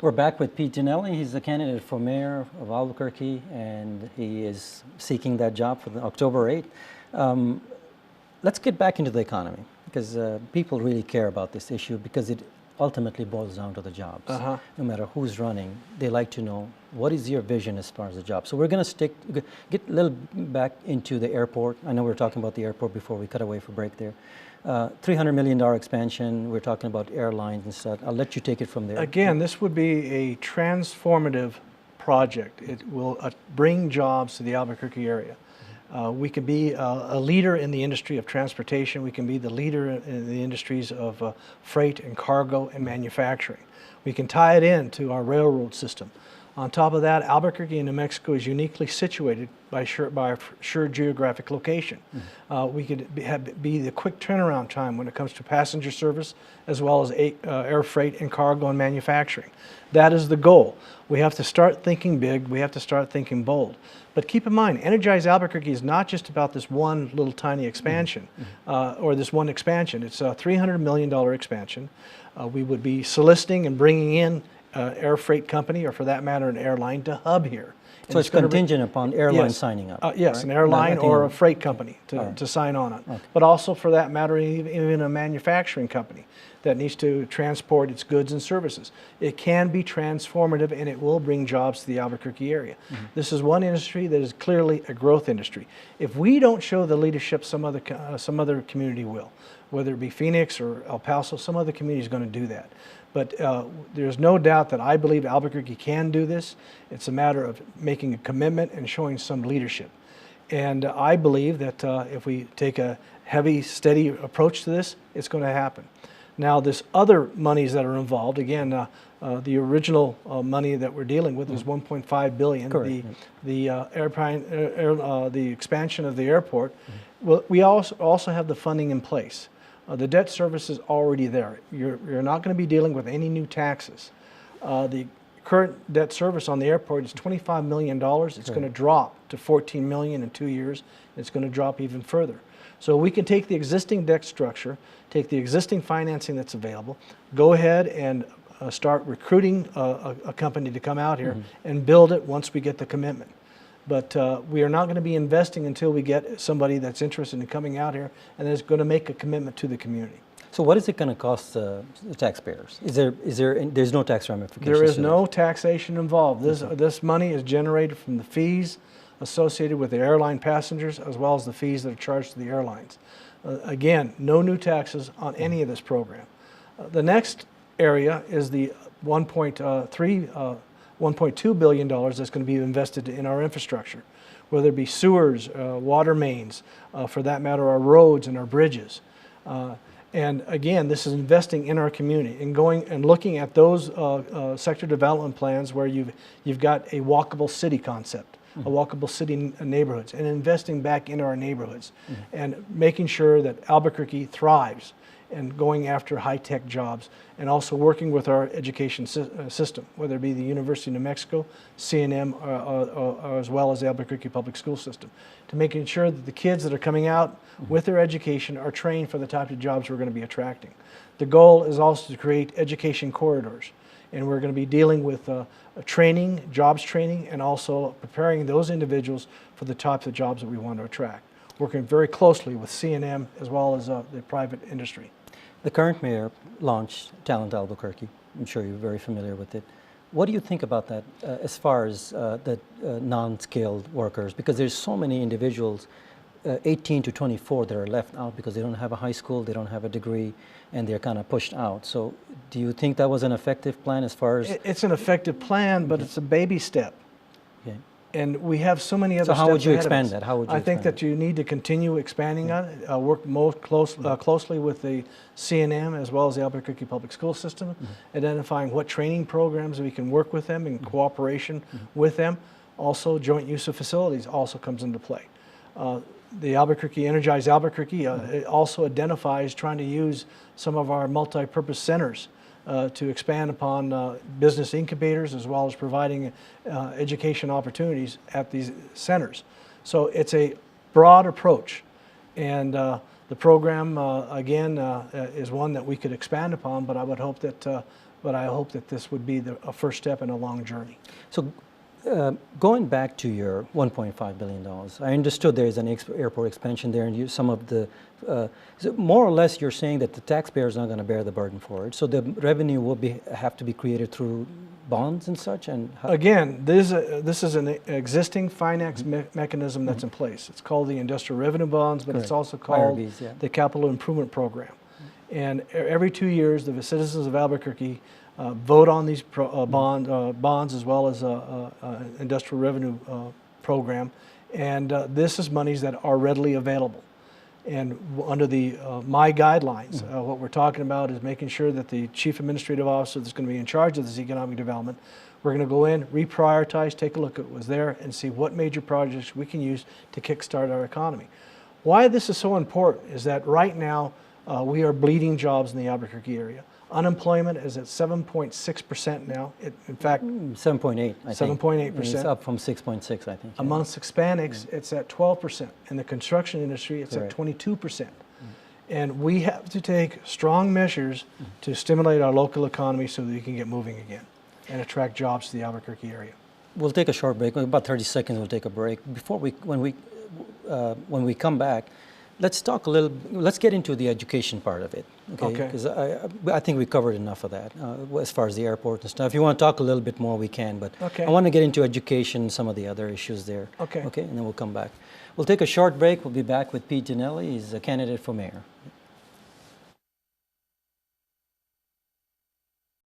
We're back with Pete Dinelli. He's the candidate for mayor of Albuquerque, and he is seeking that job for October 8th. Let's get back into the economy, because people really care about this issue, because it ultimately boils down to the jobs. No matter who's running, they like to know, what is your vision as far as the job? So we're going to get a little back into the airport. I know we were talking about the airport before we cut away for break there. $300 million expansion, we're talking about airlines and stuff. I'll let you take it from there. Again, this would be a transformative project. It will bring jobs to the Albuquerque area. We could be a leader in the industry of transportation. We can be the leader in the industries of freight and cargo and manufacturing. We can tie it into our railroad system. On top of that, Albuquerque, New Mexico is uniquely situated by a sure geographic location. We could be the quick turnaround time when it comes to passenger service, as well as air freight and cargo and manufacturing. That is the goal. We have to start thinking big. We have to start thinking bold. But keep in mind, Energize Albuquerque is not just about this one little tiny expansion, or this one expansion. It's a $300 million expansion. We would be soliciting and bringing in air freight company, or for that matter, an airline to hub here. So it's contingent upon airlines signing up? Yes, right? An airline or a freight company to sign on it. But also, for that matter, even a manufacturing company that needs to transport its goods and services. It can be transformative, and it will bring jobs to the Albuquerque area. This is one industry that is clearly a growth industry. If we don't show the leadership, some other community will. Whether it be Phoenix or El Paso, some other community is going to do that. But there's no doubt that I believe Albuquerque can do this. It's a matter of making a commitment and showing some leadership. And I believe that if we take a heavy, steady approach to this, it's going to happen. Now, there's other monies that are involved. Again, the original money that we're dealing with is $1.5 billion. Correct. The expansion of the airport. Well, we also have the funding in place. The debt service is already there. You're not going to be dealing with any new taxes. The current debt service on the airport is $25 million. It's going to drop to $14 million in 2 years. It's going to drop even further. So we can take the existing debt structure, take the existing financing that's available, go ahead and start recruiting a company to come out here and build it once we get the commitment. But we are not going to be investing until we get somebody that's interested in coming out here and is going to make a commitment to the community. So what is it going to cost the taxpayers? There's no tax ramifications? There is no taxation involved. This money is generated from the fees associated with the airline passengers, as well as the fees that are charged to the airlines. Again, no new taxes on any of this program. The next area is the $1.2 billion that's going to be invested in our infrastructure, whether it be sewers, water mains, for that matter, our roads and our bridges. And again, this is investing in our community and going and looking at those sector development plans where you've got a walkable city concept, a walkable city neighborhoods, and investing back into our neighborhoods and making sure that Albuquerque thrives and going after high-tech jobs, and also working with our education system, whether it be the University of New Mexico, CNM, or as well as the Albuquerque Public School System, to making sure that the kids that are coming out with their education are trained for the type of jobs we're going to be attracting. The goal is also to create education corridors, and we're going to be dealing with training, jobs training, and also preparing those individuals for the types of jobs that we want to attract, working very closely with CNM as well as the private industry. The current mayor launched Talent Albuquerque. I'm sure you're very familiar with it. What do you think about that as far as the non-skilled workers? Because there's so many individuals, 18 to 24, that are left out because they don't have a high school, they don't have a degree, and they're kind of pushed out. So do you think that was an effective plan as far as... It's an effective plan, but it's a baby step. Okay. And we have so many other steps. So how would you ahead of expand us. that? How would you I think expand that you need to continue expanding on it, work closely with the CNM as well as the Albuquerque Public School System, identifying what training programs we can work with them in cooperation with them. Also, joint use of facilities also comes into play. The Albuquerque, Energize Albuquerque, it also identifies trying to use some of our multi-purpose centers to expand upon business incubators, as well as providing education opportunities at these centers. So it's a broad approach, and the program again is one that we could expand upon, but I would hope that but I hope that this would be a first step in a long journey. So, going back to your $1.5 billion, I understood there is an airport expansion there, and some of the, so more or less you're saying that the taxpayer is not going to bear the burden for it. So the revenue will have to be created through bonds and such? And again, this is an existing finance mechanism that's in place. It's called the industrial revenue bonds, but Correct. it's also called IRBs, yeah. the capital improvement program. And every 2 years, the citizens of Albuquerque vote on these bonds as well as industrial revenue program, and this is monies that are readily available. And under the my guidelines, what we're talking about is making sure that the chief administrative officer that's going to be in charge of this economic development, we're going to go in, reprioritize, take a look at what was there, and see what major projects we can use to kickstart our economy. Why this is so important is that right now we are bleeding jobs in the Albuquerque area. Unemployment is at 7.6% now. In fact, 7.8, I think. 7.8%. It's up from 6.6, I think. Yeah. Amongst Hispanics, it's at 12%. In the construction industry, it's Correct. at 22%. And we have to take strong measures to stimulate our local economy so that we can get moving again and attract jobs to the Albuquerque area. We'll take a short break. About 30 seconds, we'll take a break. When we come back, let's talk a little. Let's get into the education part of it, okay? Because I think we covered enough of that as far as the airport and stuff. If you want to talk a little bit more, we can. But I want to get into education and some of the other issues there. Okay. Okay, and then we'll come back. We'll take a short break. We'll be back with Pete Giannelli. He's a candidate for mayor.